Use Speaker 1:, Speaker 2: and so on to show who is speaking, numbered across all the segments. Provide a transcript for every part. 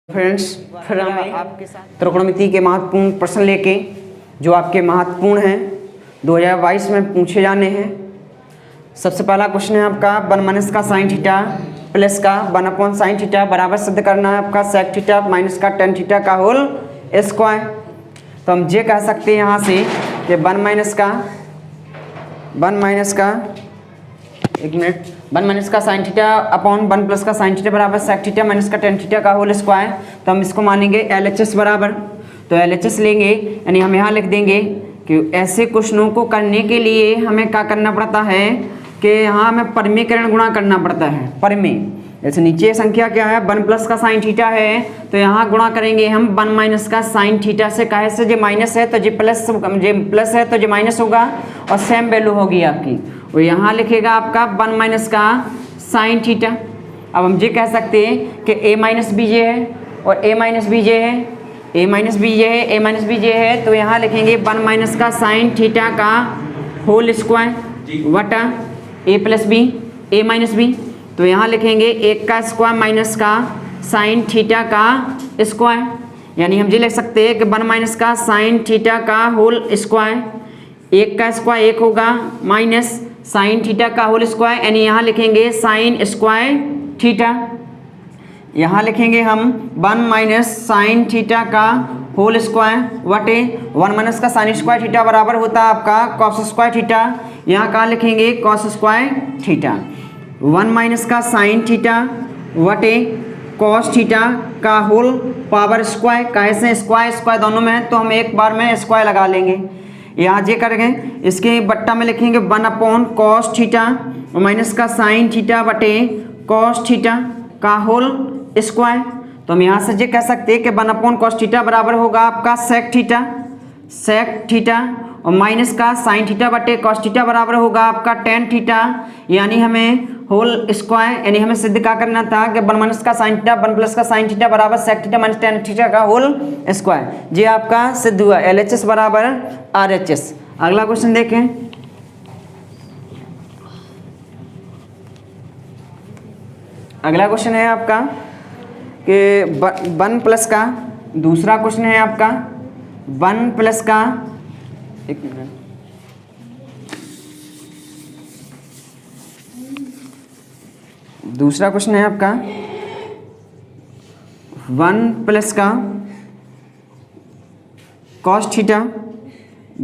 Speaker 1: Friends, फिर हम आपके साथ त्रिकोणमिति के महत्वपूर्ण प्रश्न लेके जो आपके महत्वपूर्ण हैं 2022 में पूछे जाने हैं। सबसे पहला क्वेश्चन है आपका 1 - का साइन थीटा प्लस का 1 साइन थीटा बराबर सिद्ध करना है आपका सेक थीटा माइनस का टेन थीटा का होल स्क्वायर। तो हम ये कह सकते हैं यहाँ से कि 1 - का साइन थीटा अपॉन 1 प्लस का साइन थीटा बराबर सेक थीटा माइनस का टेन थीटा का होल स्क्वायर। तो हम इसको मानेंगे LHS बराबर, तो LHS लेंगे यानी हम यहाँ लिख देंगे कि ऐसे क्वेश्चनों को करने के लिए हमें क्या करना पड़ता है कि यहाँ हमें परिमेयकरण गुणा करना पड़ता है। परिमेय जैसे नीचे संख्या क्या है 1 प्लस का साइन थीटा है, तो यहाँ गुणा करेंगे हम 1 - का साइन थीटा से। काहे से जो माइनस है तो जो प्लस है तो जो माइनस होगा और सेम वैल्यू होगी आपकी। और यहाँ लिखेगा आपका 1 - का साइन थीटा। अब हम ये कह सकते हैं कि a माइनस बी जे है और a माइनस बी जे है, a माइनस बी जे है, a माइनस बी जे है। तो यहाँ लिखेंगे 1 - का साइन थीटा का होल स्क्वायर वटा a plus B a minus B. तो यहाँ लिखेंगे 1 का स्क्वायर माइनस का साइन थीटा का स्क्वायर, यानी हम ये लिख सकते हैं कि 1 - का साइन थीटा का होल स्क्वायर। 1 का स्क्वायर 1 होगा माइनस साइन थीटा का होल स्क्वायर, यानी यहाँ लिखेंगे साइन स्क्वायर थीटा। यहाँ लिखेंगे हम 1 - साइन थीटा का होल स्क्वायर वटे 1 - का साइन स्क्वायर थीटा बराबर होता है आपका कॉस स्क्वायर थीटा। यहाँ कहाँ लिखेंगे कॉस स्क्वायर थीटा। 1 - का साइन थीटा वटे कॉस थीटा का होल पावर स्क्वायर। कैसे स्क्वायर दोनों में है तो हम एक बार में स्क्वायर लगा लेंगे। यहाँ जे करेंगे इसके बट्टा में लिखेंगे 1 कॉस थीटा माइनस का साइन थीटा बटे कॉस थीटा का होल स्क्वायर। तो हम यहाँ से ये कह सकते हैं कि 1 कॉस थीटा बराबर होगा आपका सेक थीटा और माइनस का साइन थीटा बटे कॉस थीटा बराबर होगा आपका टेन थीटा। यानी हमें होल स्क्वायर यानी हमें सिद्ध क्या करना था कि 1 - का साइन थीटा 1 प्लस का साइन थीटा बराबर sec theta minus tan theta का होल स्क्वायर। ये आपका सिद्ध हुआ LHS बराबर RHS। अगला क्वेश्चन देखें। अगला क्वेश्चन है आपका कि 1 प्लस का दूसरा क्वेश्चन है आपका 1 प्लस का एक मिनट दूसरा क्वेश्चन है आपका 1 प्लस का कॉस थीटा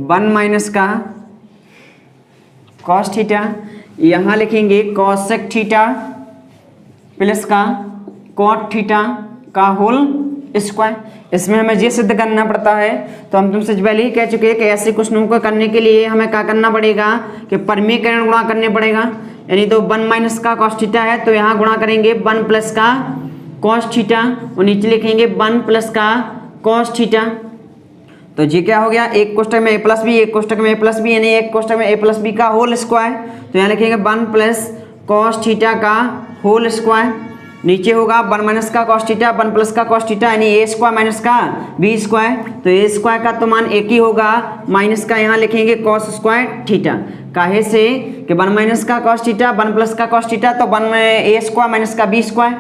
Speaker 1: 1 - का कॉस थीटा। यहाँ लिखेंगे कॉसेक थीटा प्लस का कॉट थीटा का होल स्क्वायर। इसमें हमें ये सिद्ध करना पड़ता है, तो हम तुमसे पहले ही कह चुके हैं कि ऐसे क्वेश्चनों को करने के लिए हमें क्या करना पड़ेगा कि परिमेयकरण गुणा करने पड़ेगा। यानी तो 1 - का कॉस थीटा है तो यहाँ गुणा करेंगे 1 प्लस का कॉस थीटा और नीचे लिखेंगे 1 प्लस का कॉस थीटा। तो जी क्या हो गया, एक कोष्टक में a प्लस बी एक कोष्टक में a प्लस बी यानी एक कोष्टक में a प्लस बी का होल स्क्वायर। तो यहाँ लिखेंगे 1 प्लस कॉस थीटा का होल स्क्वायर। नीचे होगा 1 - का कॉस थीटा 1 प्लस का कॉस थीटा यानी a स्क्वायर माइनस का b स्क्वायर। तो a स्क्वायर का तो मान एक ही होगा माइनस का यहाँ लिखेंगे कॉस स्क्वायर थीटा। काहे से कि 1 - का कॉस थीटा 1 प्लस का कॉस थीटा तो 1 में a स्क्वायर माइनस का b स्क्वायर।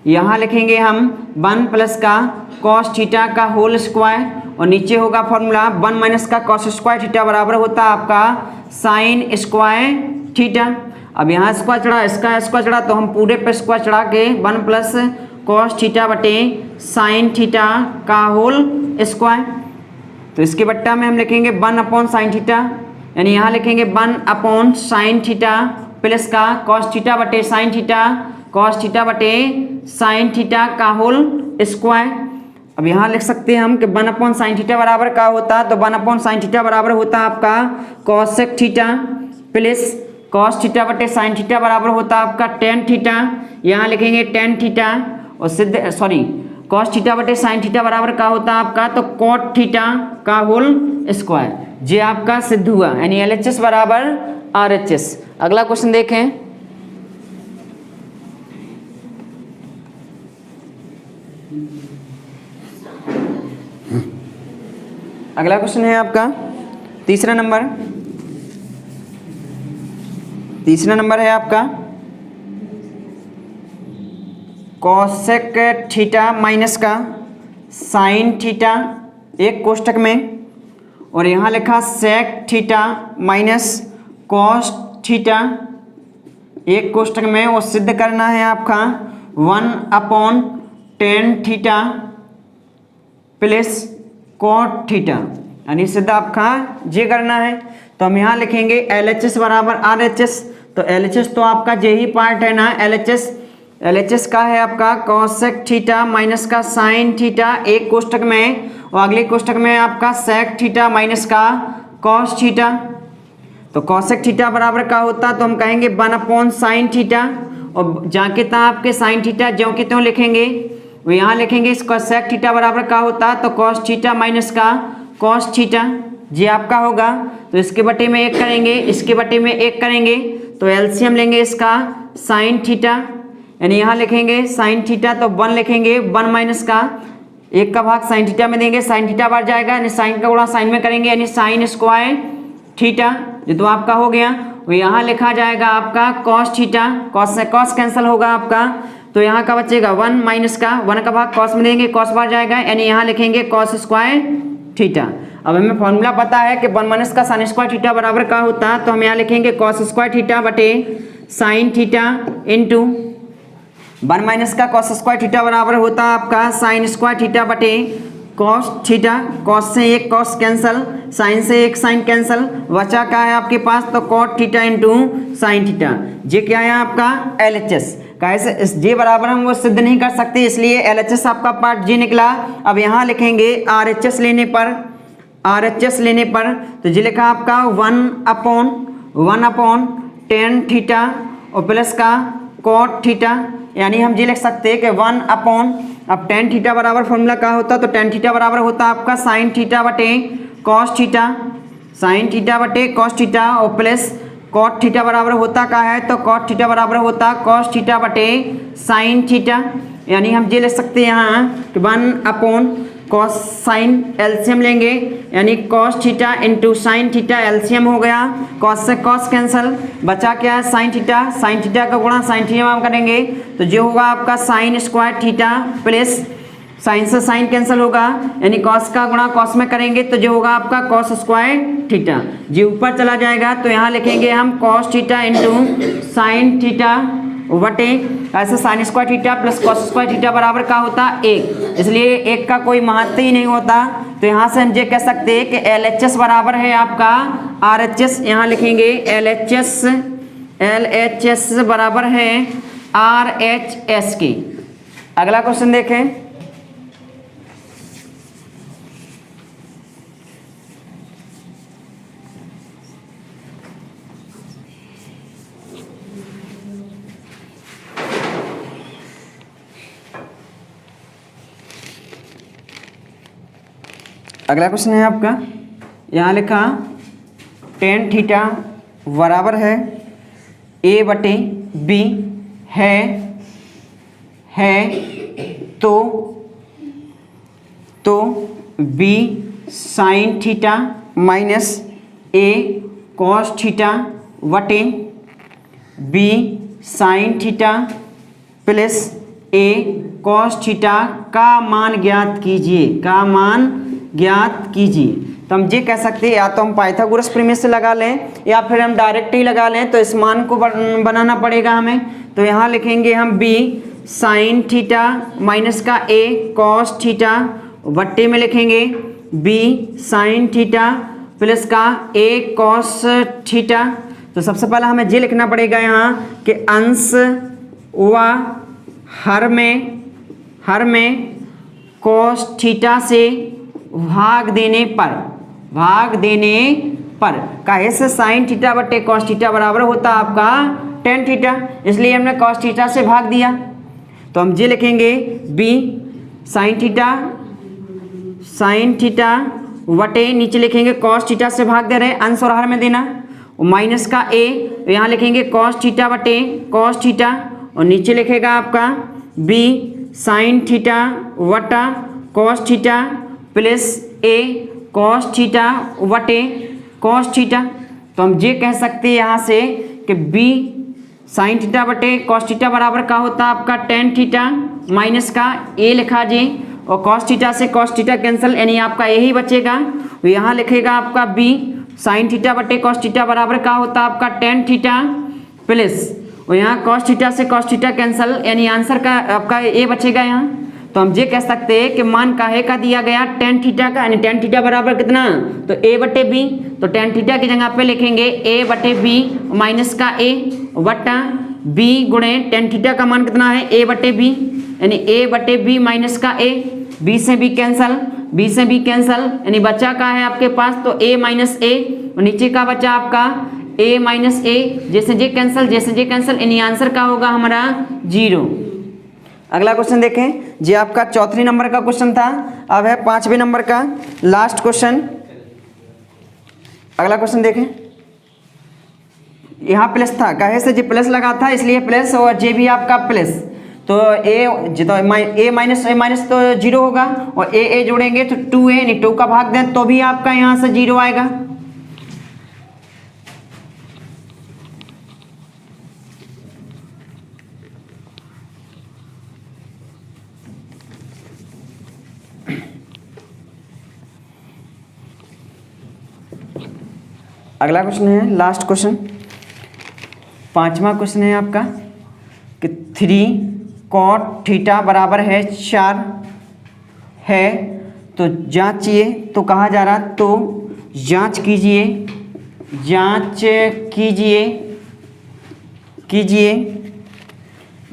Speaker 1: यहाँ लिखेंगे हम 1 प्लस का कॉस थीटा का होल स्क्वायर और नीचे होगा फॉर्मूला 1 - का कॉस स्क्वायर थीटा बराबर होता है आपका साइन स्क्वायर थीटा। अब यहाँ स्क्वायर चढ़ा इसका स्क्वायर चढ़ा तो हम पूरे पे स्क्वायर चढ़ा के 1 प्लस कॉस थीटा बटे साइन थीटा का होल स्क्वायर। तो इसके बट्टा में हम लिखेंगे 1 साइन थीटा यानी यहाँ लिखेंगे 1 साइन थीटा प्लस का कॉस थीटा बटे साइन थीटा कॉस थीटा बटे साइन थीटा का होल स्क्वायर। अब यहाँ लिख सकते हैं हम कि 1 साइन थीटा बराबर क्या होता है, तो 1 साइन थीटा बराबर होता है आपका cosec theta plus cos theta बटे साइन थीटा बराबर होता है आपका टेन थीटा। यहाँ लिखेंगे टेन थीटा और कॉस थीटा बटे साइन थीटा बराबर क्या होता है आपका, तो कॉट थीटा का होल स्क्वायर। ये आपका सिद्ध हुआ यानी LHS बराबर RHS। अगला क्वेश्चन देखें। अगला क्वेश्चन है आपका तीसरा नंबर है आपका कोसेक थीटा माइनस का साइन थीटा एक कोष्टक में, और यहाँ लिखा sec theta minus cos theta एक कोष्टक में, और सिद्ध करना है आपका 1/tan theta plus cot theta, यानी सिद्ध आपका ये करना है। तो हम यहाँ लिखेंगे LHS बराबर RHS। तो LHS तो आपका जे ही पार्ट है ना, LHS का है आपका कोसेक थीटा माइनस का साइन थीटा एक कोष्टक में, और अगले कोष्टक में आपका सेक थीटा माइनस का कॉस थीटा। तो कोसेक थीटा बराबर का होता तो हम कहेंगे 1/sin थीटा, और जहाँ के तहाँ आपके साइन थीटा ज्यों के त्यों लिखेंगे, वो यहाँ लिखेंगे। इसका सेक थीटा बराबर का होता तो कॉस थीटा माइनस का कॉस थीटा जी आपका होगा। तो इसके बटे में 1 करेंगे, इसके बटे में 1 करेंगे, तो एलसीएम लेंगे इसका साइन थीटा, यानी यहाँ लिखेंगे साइन थीटा तो 1 लिखेंगे, 1 माइनस का 1 का भाग साइन थीटा में देंगे, साइन थीटा बढ़ जाएगा, यानी साइन का गुणा साइन में करेंगे, यानी साइन स्क्वायर थीटा, ये तो आपका हो गया। वो यहाँ लिखा जाएगा आपका कॉस थीटा, कॉस से कॉस कैंसिल होगा आपका, तो यहाँ का बचेगा 1 माइनस का 1 का भाग कॉस में देंगे, कॉस बढ़ जाएगा, यानी यहाँ लिखेंगे कॉस स्क्वायर थीटा। अब हमें फॉर्मूला पता है कि 1 माइनस का साइन स्क्वायर थीटा बराबर का होता है, तो हम यहाँ लिखेंगे कॉस स्क्वायर थीटा बटे साइन थीटा इंटू 1 माइनस का कॉस स्क्वायर थीटा बराबर होता है आपका साइन स्क्वायर थीटा बटे कॉस थीटा, कॉस से 1 कॉस कैंसल, साइन से 1 साइन कैंसल, बचा क्या है आपके पास, तो cot theta into sine theta. ये क्या है आपका LHS। कैसे इस जे बराबर हम वो सिद्ध नहीं कर सकते, इसलिए LHS आपका पार्ट जी निकला। अब यहाँ लिखेंगे RHS लेने पर, तो जी लिखा आपका 1/tan थीटा और प्लस का कॉट थीटा, यानी हम जी लिख सकते हैं कि 1 अब tan थीटा बराबर फॉर्मूला क्या होता, तो tan थीटा बराबर होता आपका साइन थीटा बटे कॉस थीटा, साइन थीटा बटे कॉस थीटा, और प्लस कॉट थीटा बराबर होता क्या है, तो कॉट थीटा बराबर होता कॉस थीटा बटे साइन थीटा, यानी हम ये ले सकते हैं यहाँ कि 1 कॉस साइन एलसीएम लेंगे, यानी cos theta into sine theta LCM हो गया, कॉस से कॉस कैंसल, बचा क्या है साइन थीटा का गुणा साइन थीटा हम करेंगे, तो जो होगा आपका sine square theta plus sign से साइन कैंसिल होगा, यानी कॉस का गुणा कॉस में करेंगे, तो जो होगा आपका कॉस स्क्वायर थीटा जी ऊपर चला जाएगा। तो यहाँ लिखेंगे हम cos theta into sine theta बटे ऐसे sine square theta plus cos square theta बराबर का होता 1, इसलिए 1 का कोई महत्व ही नहीं होता। तो यहाँ से हम ये कह सकते हैं कि LHS बराबर है आपका RHS, यहाँ लिखेंगे LHS बराबर है RHS की। अगला क्वेश्चन देखें, अगला क्वेश्चन है आपका, यहाँ लिखा tan थीटा बराबर है A/B है तो B sine theta minus A cos theta बटे B sine theta plus A cos theta का मान ज्ञात कीजिए। तो हम ये कह सकते हैं या तो हम पाइथागोरस प्रमेय से लगा लें या फिर हम डायरेक्ट ही लगा लें, तो इस मान को बनाना पड़ेगा हमें। तो यहाँ लिखेंगे हम B साइन थीटा माइनस का A कॉस थीटा बट्टे में लिखेंगे B साइन थीटा प्लस का A कॉस थीटा। तो सबसे पहले हमें ये लिखना पड़ेगा यहाँ कि अंश व हर में कॉस थीटा से भाग देने पर काहे से साइन थीटा बटे कॉस थीटा बराबर होता आपका tan थीटा, इसलिए हमने कॉस थीटा से भाग दिया। तो हम ये लिखेंगे B साइन थीटा बटे नीचे लिखेंगे कॉस थीटा से भाग दे रहे, अंश और हर में देना, और माइनस का A, तो यहाँ लिखेंगे कॉस थीटा बटे कॉस थीटा, और नीचे लिखेगा आपका B साइन थीटा बटा cos theta plus A cos theta बटे कॉस थीटा। तो हम ये कह सकते हैं यहाँ से कि B साइन थीटा बटे कॉस थीटा बराबर का होता है आपका tan थीटा माइनस का ए लिखा जी, और कॉस थीटा से कॉस थीटा कैंसिल, यानी आपका ए ही बचेगा। तो यहाँ लिखेगा आपका बी साइन थीटा बटे कॉस थीटा बराबर का होता है आपका टेन थीटा प्लस, और यहाँ कॉस थीटा से कॉस थीटा कैंसिल, यानी आंसर का आपका ए बचेगा यहाँ। तो हम ये कह सकते हैं कि मान काहे का दिया गया टेन थीटा का, यानी टेन थीटा बराबर कितना, तो ए बटे बी। तो टेन थीटा की जगह पे लिखेंगे ए बटे बी माइनस का ए बटा बी गुणे टेन थीटा का मान कितना है ए बटे बी, यानी ए बटे बी माइनस का ए, बी से बी कैंसल, बी से बी कैंसल, यानी बचा का है आपके पास तो ए माइनस ए, और नीचे का बचा आपका ए माइनस ए, जैसे जे कैंसल जैसे जे कैंसल, यानी आंसर का होगा हमारा 0। अगला क्वेश्चन देखें जी, आपका चौथी नंबर का क्वेश्चन था, अब है 5वें नंबर का लास्ट क्वेश्चन। अगला क्वेश्चन देखें, यहाँ प्लस था, कहे से जी प्लस लगा था इसलिए प्लस, और जे भी आपका प्लस, तो ए माइनस तो 0 होगा, और ए जोड़ेंगे तो 2a, यानी 2 का भाग दें तो भी आपका यहाँ से 0 आएगा। अगला क्वेश्चन है लास्ट क्वेश्चन, 5वां क्वेश्चन है आपका कि 3 cot थीटा बराबर है 4 है, तो जांचिए, तो कहा जा रहा, तो जांच कीजिए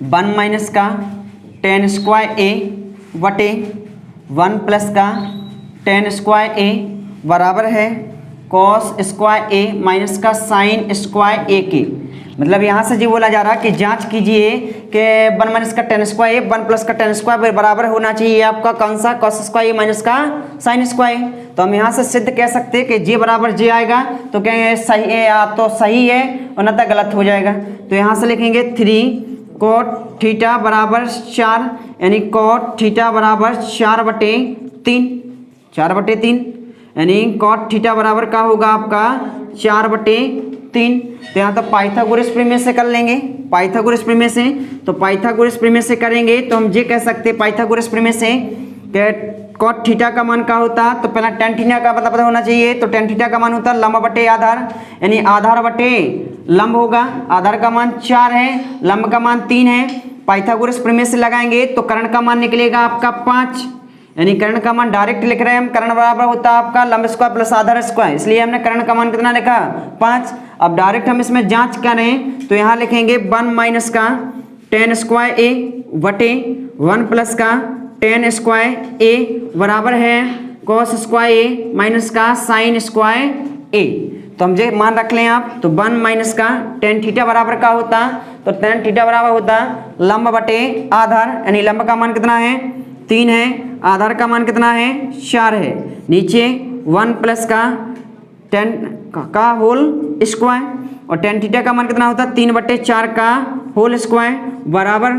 Speaker 1: 1 माइनस का टेन स्क्वायर ए बटे 1 प्लस का टेन स्क्वायर ए बराबर है कॉस स्क्वायर ए माइनस का साइन स्क्वायर ए के। मतलब यहाँ से जी बोला जा रहा है कि जांच कीजिए कि 1 माइनस का टेन स्क्वायर ए 1 प्लस का टेन स्क्वायर बराबर होना चाहिए आपका कौन सा, कॉस स्क्वायर ए माइनस का साइन स्क्वायर। तो हम यहाँ से सिद्ध कह सकते हैं कि जे बराबर जे आएगा, तो कहेंगे सही है या तो सही है और न तो गलत हो जाएगा। तो यहाँ से लिखेंगे 3 cot थीटा बराबर 4, यानी cot थीटा बराबर 4 बटे 3, यानी cot थीटा बराबर का होगा आपका 4 बटे 3। तो यहाँ तो पाइथागोरस प्रमेय से कर लेंगे, पाइथागोरस प्रमेय से, तो पाइथागोरस प्रमेय से करेंगे तो हम ये कह सकते हैं पाइथागोरस प्रमेय से कि cot थीटा का मान का होता, तो पहला टेन थीटा का पता होना चाहिए, तो टेन थीटा का मान होता लंब बटे आधार, यानी आधार बटे लंब होगा, आधार का मान 4 है, लंब का मान 3 है। पाइथागोरस प्रमेय से लगाएंगे तो कर्ण का मान निकलेगा आपका 5, यानी कर्ण का मान डायरेक्ट लिख रहे हैं हम, कर्ण बराबर होता है आपका लंब स्क्वायर प्लस आधार स्क्वायर, इसलिए हमने कर्ण का मान कितना लिखा 5। अब डायरेक्ट हम इसमें जांच करें तो यहाँ लिखेंगे 1 माइनस का टेन स्क्वायर ए बटे 1 प्लस का टेन स्क्वायर ए बराबर है कॉस स्क्वायर ए माइनस का साइन स्क्वायर ए। तो हम ये मान रख लें आप, तो 1 माइनस का टेन थीटा बराबर का होता, तो टेन थीटा बराबर होता लंब बटे आधार, यानी लंब का मान कितना है 3 है, आधार का मान कितना है 4 है, नीचे 1 प्लस का टेन का होल स्क्वायर, और टेन थीटा का मान कितना होता 3 बटे 4 का होल स्क्वायर बराबर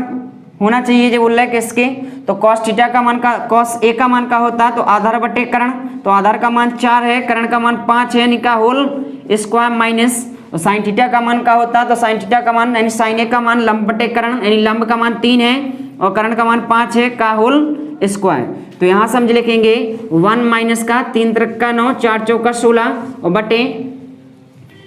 Speaker 1: होना चाहिए जो बोल रहा है कि इसके, तो कॉस थीटा का मान का कॉस ए का मान का होता तो आधार बटे कर्ण, तो आधार का मान 4 है, कर्ण का मान 5 है, यानी का होल स्क्वायर माइनस, तो साइन थीटा का मान का होता तो साइन थीटा का मान यानी साइन ए का मान लंब बटे कर्ण, यानी लंब का मान 3 है और कर्ण का मान 5 है का होल स्क्वायर। तो यहाँ समझ लिखेंगे 1 माइनस का 3 त्रिक का 9 4 चौका 16 और बटे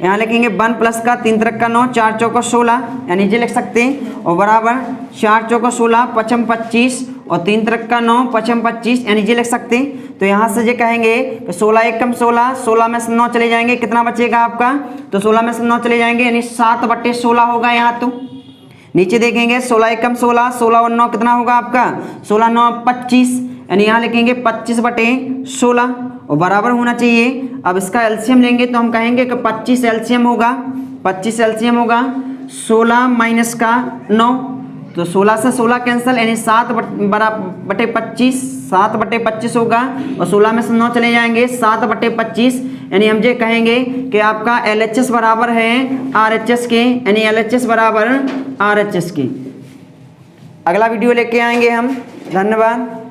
Speaker 1: यहाँ लिखेंगे 1 प्लस का 3 त्रिक का 9 4 चौका 16, यानी ये लिख सकते हैं, और बराबर 4 चौका 16 पचम 25 और 3 त्रिक का 9 पचम 25, यानी ये लिख सकते हैं। तो यहाँ से ये कहेंगे 16 एकम 16, 16 में से 9 चले जाएंगे, कितना बचेगा आपका, तो 16 में से 9 चले जाएंगे यानी 7 बटे 16 होगा यहाँ। तो नीचे देखेंगे 16 एकम 16, 16 और 9 कितना होगा आपका, 16 9 25, यानी यहाँ लिखेंगे 25 बटे 16 और बराबर होना चाहिए। अब इसका एलसीएम लेंगे तो हम कहेंगे कि 25 एलसीएम होगा, 25 एलसीएम होगा 16 माइनस का 9, तो 16 से 16 कैंसिल, यानी 7 बटे 25, 7 बटे 25 होगा और 16 में से 9 चले जाएंगे 7 बटे 25, यानी हम ये कहेंगे कि आपका LHS बराबर है RHS के, यानी LHS बराबर RHS के। अगला वीडियो लेके आएंगे हम, धन्यवाद।